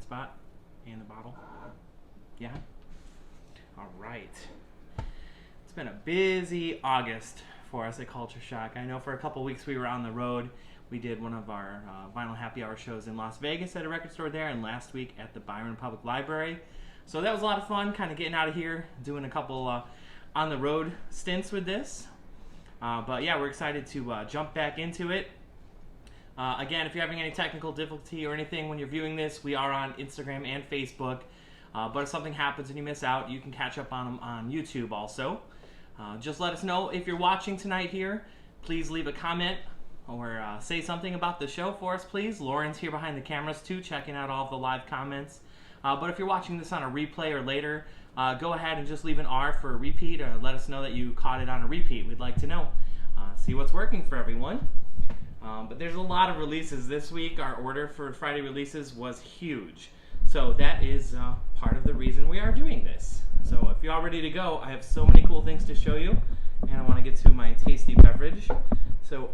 spot and the bottle. Yeah? All right. It's been a busy August for us at Culture Shock. I know for a couple weeks we were on the road. We did one of our vinyl happy hour shows in Las Vegas at a record store there, and last week at the Byron Public Library. So that was a lot of fun, kind of getting out of here, doing a couple on the road stints with this. But yeah, we're excited to jump back into it. Again, if you're having any technical difficulty or anything when you're viewing this, we are on Instagram and Facebook. But if something happens and you miss out, you can catch up on them on YouTube also. Just let us know if you're watching tonight here. Please leave a comment or say something about the show for us, please. Lauren's here behind the cameras too, checking out all of the live comments. But if you're watching this on a replay or later, go ahead and just leave an R for a repeat, or let us know that you caught it on a repeat. We'd like to know. See what's working for everyone. But there's a lot of releases this week. Our order for Friday releases was huge. So that is part of the reason we are doing this. So if you're all ready to go, I have so many cool things to show you, and I want to get to my tasty beverage. So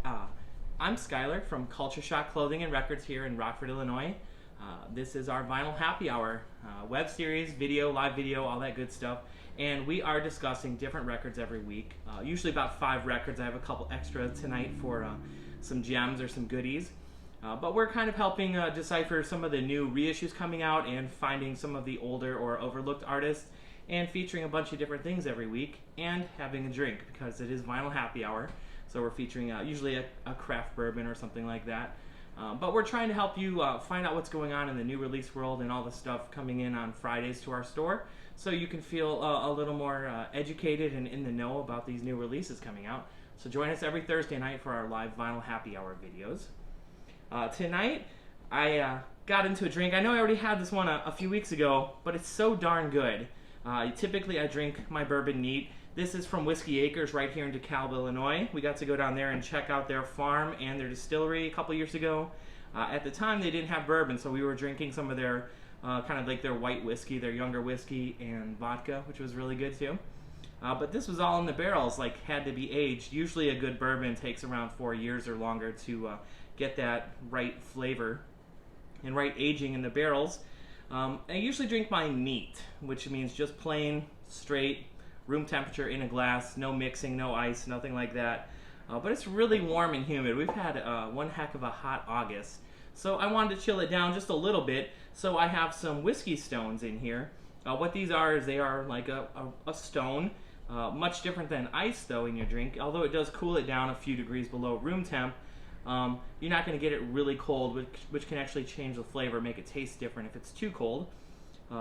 I'm Skylar from Culture Shock Clothing and Records here in Rockford, Illinois. This is our Vinyl Happy Hour web series, video, live video, all that good stuff. And we are discussing different records every week, usually about 5 records. I have a couple extra tonight for some gems or some goodies. But we're kind of helping decipher some of the new reissues coming out and finding some of the older or overlooked artists and featuring a bunch of different things every week and having a drink because it is Vinyl Happy Hour. So we're featuring usually a craft bourbon or something like that. But we're trying to help you find out what's going on in the new release world and all the stuff coming in on Fridays to our store so you can feel a little more educated and in the know about these new releases coming out. So join us every Thursday night for our live Vinyl Happy Hour videos. Tonight, I got into a drink. I know I already had this one a few weeks ago, but it's so darn good. Typically, I drink my bourbon neat. This is from Whiskey Acres right here in Dekalb, Illinois. We got to go down there and check out their farm and their distillery a couple years ago. At the time, they didn't have bourbon, so we were drinking some of their kind of like their white whiskey, their younger whiskey, and vodka, which was really good too. But this was all in the barrels, like had to be aged. Usually a good bourbon takes around 4 years or longer to get that right flavor and right aging in the barrels. I usually drink mine neat, which means just plain, straight, room temperature in a glass, no mixing, no ice, nothing like that. But it's really warm and humid. We've had one heck of a hot August. So I wanted to chill it down just a little bit, so I have some whiskey stones in here. What these are is they are like a stone, much different than ice though in your drink, although it does cool it down a few degrees below room temp. You're not going to get it really cold, which can actually change the flavor, make it taste different if it's too cold.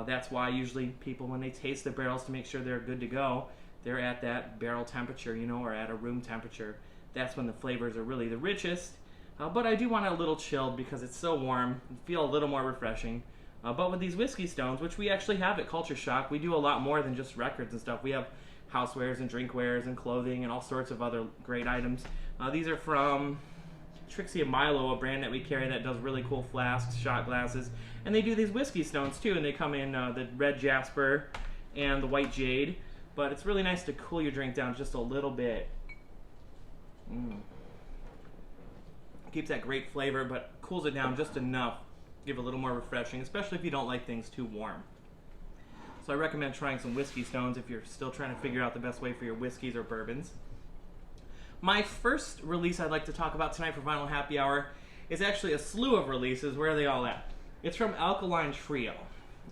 That's why usually people, when they taste the barrels to make sure they're good to go, they're at that barrel temperature, you know, or at a room temperature. That's when the flavors are really the richest. But I do want it a little chilled because it's so warm, feel a little more refreshing. But with these whiskey stones, which we actually have at Culture Shock, we do a lot more than just records and stuff. We have housewares and drinkwares and clothing and all sorts of other great items. These are from Trixie and Milo, a brand that we carry that does really cool flasks, shot glasses, and they do these whiskey stones too, and they come in the red jasper and the white jade, but it's really nice to cool your drink down just a little bit. Keeps that great flavor, but cools it down just enough to give it a little more refreshing, especially if you don't like things too warm. So I recommend trying some whiskey stones if you're still trying to figure out the best way for your whiskeys or bourbons. My first release I'd like to talk about tonight for Vinyl Happy Hour is actually a slew of releases. Where are they all at? It's from Alkaline Trio,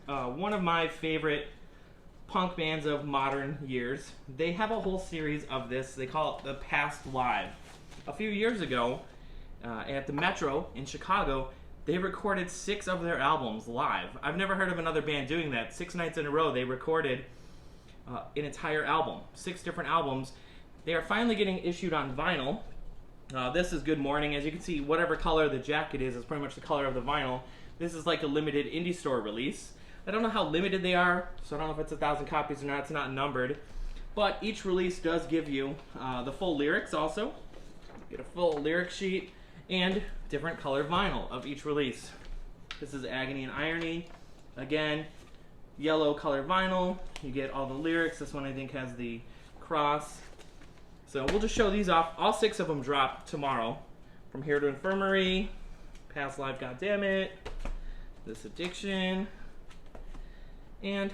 one of my favorite punk bands of modern years. They have a whole series of this. They call it The Past Live. A few years ago, at the Metro in Chicago, they recorded 6 of their albums live. I've never heard of another band doing that. 6 nights in a row, they recorded an entire album, 6 different albums. They are finally getting issued on vinyl. This is Good Morning. As you can see, whatever color the jacket is pretty much the color of the vinyl. This is like a limited indie store release. I don't know how limited they are, so I don't know if it's 1,000 copies or not. It's not numbered. But each release does give you the full lyrics also. Get a full lyric sheet and different color vinyl of each release. This is Agony and Irony. Again, yellow color vinyl. You get all the lyrics. This one I think has the cross. So we'll just show these off. All 6 of them drop tomorrow. From Here to Infirmary, Past Live, Goddammit, This Addiction, and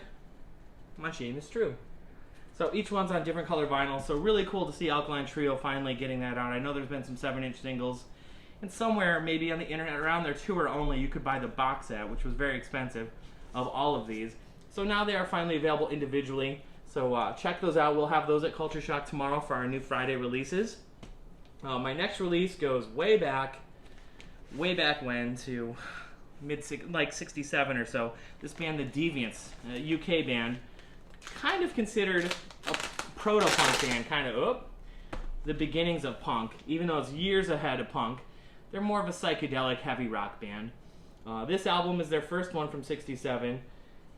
My Shame Is True. So each one's on different color vinyl, so really cool to see Alkaline Trio finally getting that out. I know there's been some 7-inch singles, and somewhere maybe on the internet around their tour only you could buy the box set, which was very expensive, of all of these. So now they are finally available individually, so check those out. We'll have those at Culture Shock tomorrow for our new Friday releases. My next release goes way back when, to like 67 or so. This band, the Deviants, a UK band, kind of considered a proto-punk band, kind of the beginnings of punk, even though it's years ahead of punk. They're more of a psychedelic heavy rock band. This album is their first one from 67.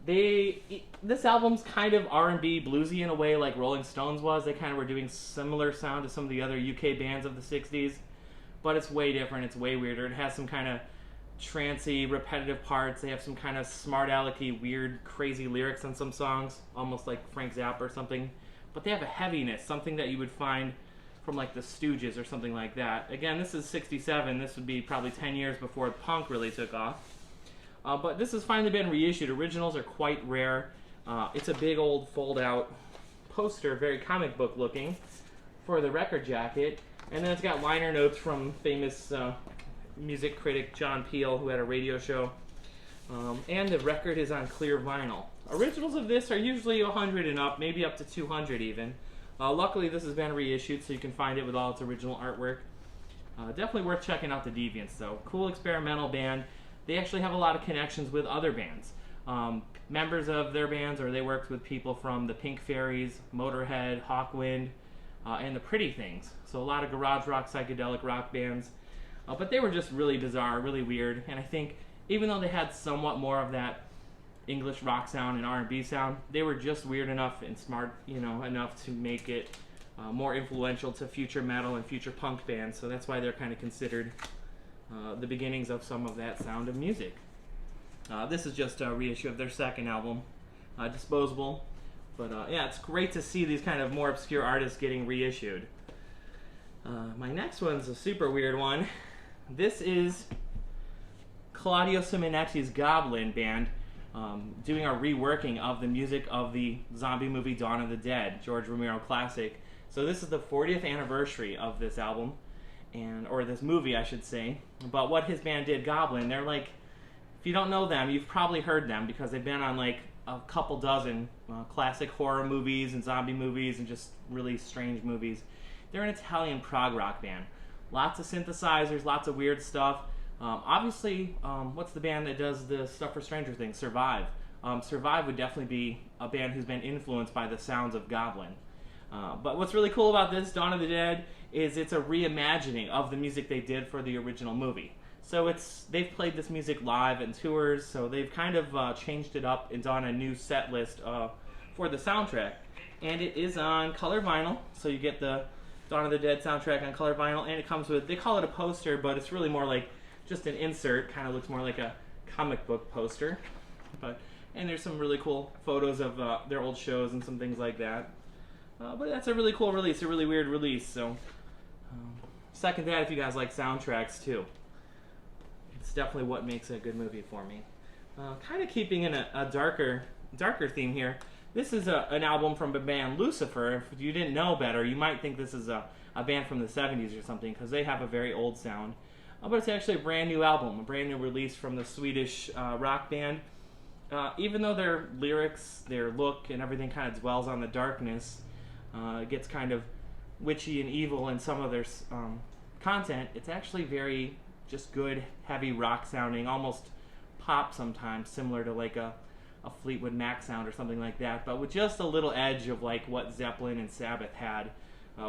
This album's kind of R&B bluesy in a way, like Rolling Stones was. They kind of were doing similar sound to some of the other UK bands of the 60s, but it's way different, it's way weirder. It has some kind of trancey, repetitive parts. They have some kind of smart alecky, weird, crazy lyrics on some songs, almost like Frank Zappa or something. But they have a heaviness, something that you would find from like the Stooges or something like that. Again, this is 67. This would be probably 10 years before punk really took off. But this has finally been reissued. Originals are quite rare. It's a big old fold-out poster, very comic book looking, for the record jacket. And then it's got liner notes from famous music critic John Peel, who had a radio show. And the record is on clear vinyl. Originals of this are usually 100 and up, maybe up to 200 even. Luckily, this has been reissued, so you can find it with all its original artwork. Definitely worth checking out the Deviants, though. Cool experimental band. They actually have a lot of connections with other bands. Members of their bands, or they worked with people from the Pink Fairies, Motorhead, Hawkwind, and the Pretty Things. So a lot of garage rock, psychedelic rock bands. But they were just really bizarre, really weird. And I think even though they had somewhat more of that English rock sound and R&B sound, they were just weird enough and smart, enough to make it more influential to future metal and future punk bands. So that's why they're kind of considered the beginnings of some of that sound of music. This is just a reissue of their second album, Disposable. But yeah, it's great to see these kind of more obscure artists getting reissued. My next one's a super weird one. This is Claudio Simonetti's Goblin band doing a reworking of the music of the zombie movie Dawn of the Dead, George Romero classic. So this is the 40th anniversary of this album, or this movie, I should say. But what his band did, Goblin, they're like, if you don't know them, you've probably heard them because they've been on like a couple dozen classic horror movies and zombie movies and just really strange movies. They're an Italian prog rock band. Lots of synthesizers, lots of weird stuff. Obviously, what's the band that does the stuff for Stranger Things? Survive. Survive would definitely be a band who's been influenced by the sounds of Goblin. But what's really cool about this, Dawn of the Dead, is it's a reimagining of the music they did for the original movie. So they've played this music live and tours, so they've kind of changed it up and done a new set list for the soundtrack. And it is on color vinyl, so you get the Dawn of the Dead soundtrack on color vinyl, and it comes with, they call it a poster, but it's really more like just an insert. Kind of looks more like a comic book poster. And there's some really cool photos of their old shows and some things like that. But that's a really cool release, a really weird release. So second that if you guys like soundtracks too. It's definitely what makes a good movie for me. Kind of keeping in a darker theme here. This is an album from the band Lucifer. If you didn't know better, you might think this is a band from the 70s or something, because they have a very old sound. But it's actually a brand new album, a brand new release from the Swedish rock band. Even though their lyrics, their look, and everything kind of dwells on the darkness, it gets kind of witchy and evil in some of their content, it's actually very just good, heavy rock sounding, almost pop sometimes, similar to like a Fleetwood Mac sound or something like that, but with just a little edge of like what Zeppelin and Sabbath had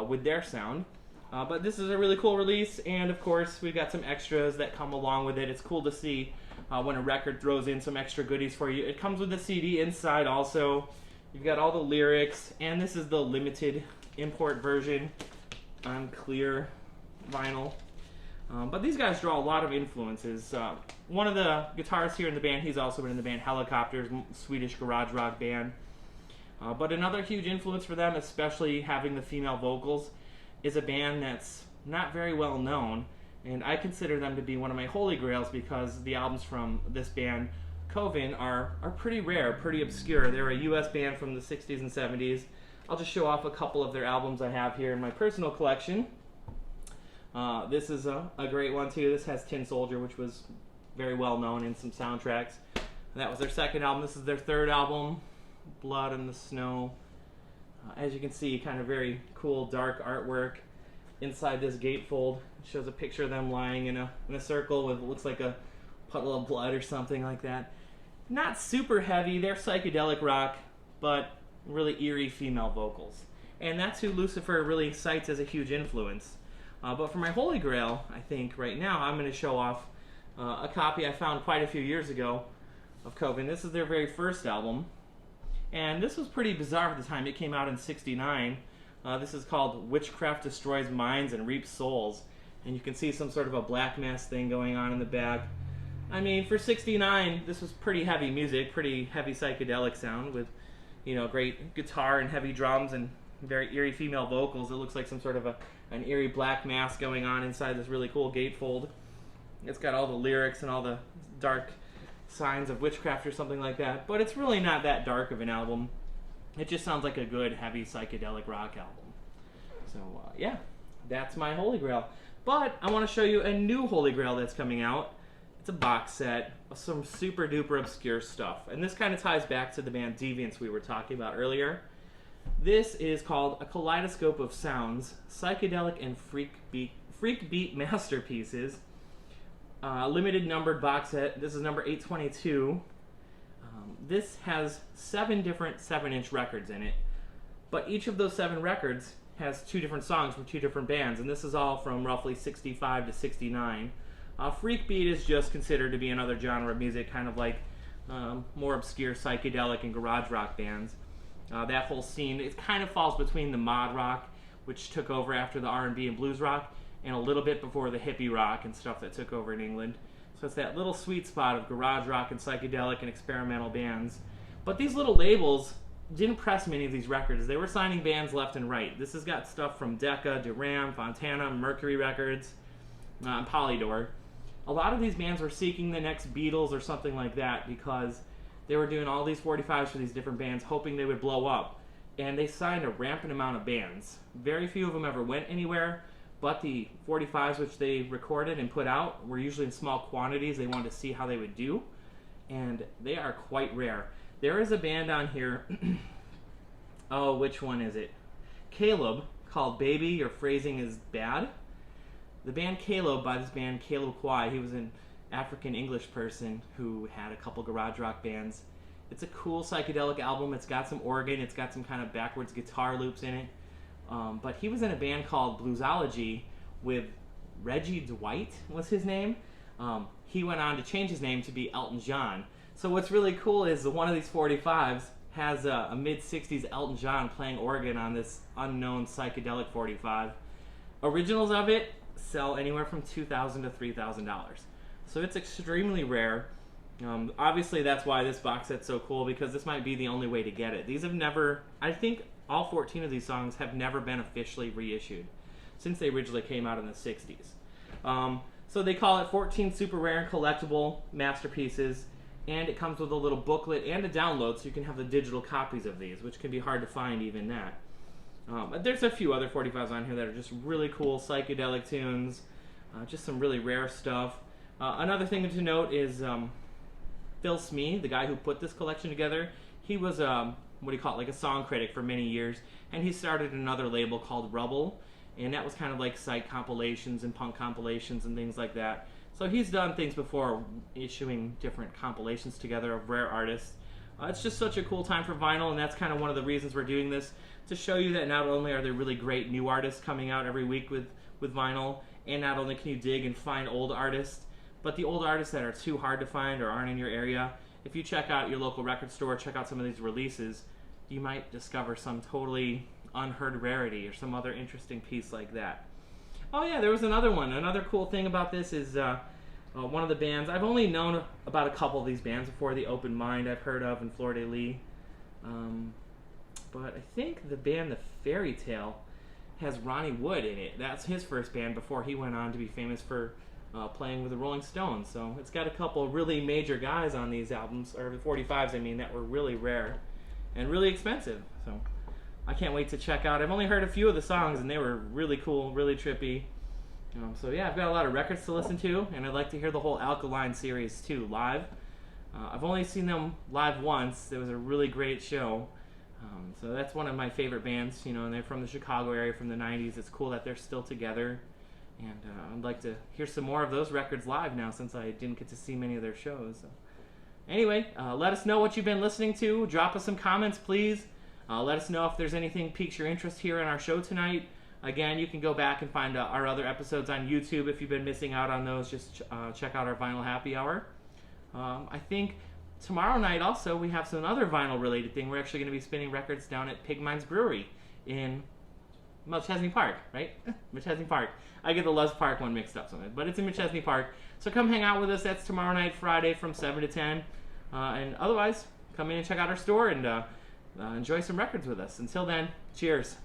with their sound. But this is a really cool release, and of course we've got some extras that come along with it. It's cool to see when a record throws in some extra goodies for you. It comes with the CD inside also. You've got all the lyrics, and this is the limited import version on clear vinyl. But these guys draw a lot of influences. One of the guitarists here in the band, he's also been in the band Helicopters, Swedish garage rock band. But another huge influence for them, especially having the female vocals, is a band that's not very well known, and I consider them to be one of my holy grails because the albums from this band Coven are pretty rare, pretty obscure. They're a US band from the 60s and 70s. I'll just show off a couple of their albums I have here in my personal collection. This is a great one too. This has Tin Soldier, which was very well known in some soundtracks. And that was their second album. This is their third album, Blood in the Snow. As you can see, kind of very cool dark artwork. Inside this gatefold, it shows a picture of them lying in a circle with what looks like a puddle of blood or something like that. Not super heavy. They're psychedelic rock, but really eerie female vocals. And that's who Lucifer really cites as a huge influence. But for my Holy Grail, I think right now I'm going to show off a copy I found quite a few years ago of Coven. This is their very first album. And this was pretty bizarre at the time. It came out in '69. This is called Witchcraft Destroys Minds and Reaps Souls. And you can see some sort of a black mass thing going on in the back. I mean, for '69, this was pretty heavy music, pretty heavy psychedelic sound with, you know, great guitar and heavy drums and very eerie female vocals. It looks like some sort of an eerie black mass going on inside this really cool gatefold. It's got all the lyrics and all the dark signs of witchcraft or something like that, but it's really not that dark of an album. It just sounds like a good heavy psychedelic rock album. So yeah, that's my Holy Grail. But I want to show you a new Holy Grail that's coming out. It's a box set of some super duper obscure stuff, and this kind of ties back to the band Deviants we were talking about earlier. This is called A Kaleidoscope of Sounds, Psychedelic and Freakbeat Masterpieces. Limited numbered box set. This is number 822. This has 7 different 7-inch records in it, but each of those 7 records has 2 different songs from 2 different bands, and this is all from roughly 65 to 69. Freakbeat is just considered to be another genre of music, kind of like more obscure psychedelic and garage rock bands. That whole scene, it kind of falls between the mod rock, which took over after the R&B and blues rock, and a little bit before the hippie rock and stuff that took over in England. So it's that little sweet spot of garage rock and psychedelic and experimental bands. But these little labels didn't press many of these records. They were signing bands left and right. This has got stuff from Decca, Duran, Fontana, Mercury Records, and Polydor. A lot of these bands were seeking the next Beatles or something like that because they were doing all these 45s for these different bands, hoping they would blow up. And they signed a rampant amount of bands. Very few of them ever went anywhere, but the 45s which they recorded and put out were usually in small quantities. They wanted to see how they would do, and they are quite rare. There is a band on here, oh, which one is it? Dekalb, called Baby, Your Phrasing is Bad. The band Dekalb, by this band Caleb Kwai, he was an African English person who had a couple garage rock bands. It's a cool psychedelic album. It's got some organ, it's got some kind of backwards guitar loops in it. But he was in a band called Bluesology with Reggie Dwight was his name. He went on to change his name to be Elton John. So what's really cool is that one of these 45s has a mid-60s Elton John playing organ on this unknown psychedelic 45. Originals of it sell anywhere from $2,000 to $3,000. So it's extremely rare. Obviously that's why this box set's so cool, because this might be the only way to get it. These have never, I think all 14 of these songs have never been officially reissued since they originally came out in the 60s. So they call it 14 super rare and collectible masterpieces, and it comes with a little booklet and a download so you can have the digital copies of these, which can be hard to find even that. But there's a few other 45s on here that are just really cool psychedelic tunes, just some really rare stuff. Another thing to note is Phil Smee, the guy who put this collection together, he was what do you call it, like a song critic for many years, and he started another label called Rubble, and that was kind of like Psych compilations and punk compilations and things like that. So he's done things before, issuing different compilations together of rare artists. It's just such a cool time for vinyl, and that's kind of one of the reasons we're doing this, to show you that not only are there really great new artists coming out every week with vinyl, and not only can you dig and find old artists, but the old artists that are too hard to find or aren't in your area, if you check out your local record store, check out some of these releases, you might discover some totally unheard rarity or some other interesting piece like that. Oh yeah, there was another one. Another cool thing about this is one of the bands, I've only known about a couple of these bands before, the Open Mind I've heard of, and Fleur de Lis. But I think the band The Fairy Tale has Ronnie Wood in it. That's his first band before he went on to be famous for playing with the Rolling Stones. So it's got a couple really major guys on these albums, or the 45s, I mean, that were really rare and really expensive. So I can't wait to check out. I've only heard a few of the songs, and they were really cool, really trippy. So yeah, I've got a lot of records to listen to, and I'd like to hear the whole Alkaline series too, live. I've only seen them live once. It was a really great show. So that's one of my favorite bands, and they're from the Chicago area from the 90s. It's cool that they're still together. And I'd like to hear some more of those records live now, since I didn't get to see many of their shows. So anyway, let us know what you've been listening to. Drop us some comments, please. Let us know if there's anything piques your interest here in our show tonight. Again, you can go back and find our other episodes on YouTube. If you've been missing out on those, just check out our Vinyl Happy Hour. I think tomorrow night also we have some other vinyl-related thing. We're actually going to be spinning records down at Pigmine's Brewery in McChesney Park, right? McChesney Park. I get the Loves Park one mixed up sometimes, but it's in McChesney Park. So come hang out with us. That's tomorrow night, Friday, from 7 to 10. And otherwise, come in and check out our store and enjoy some records with us. Until then, cheers.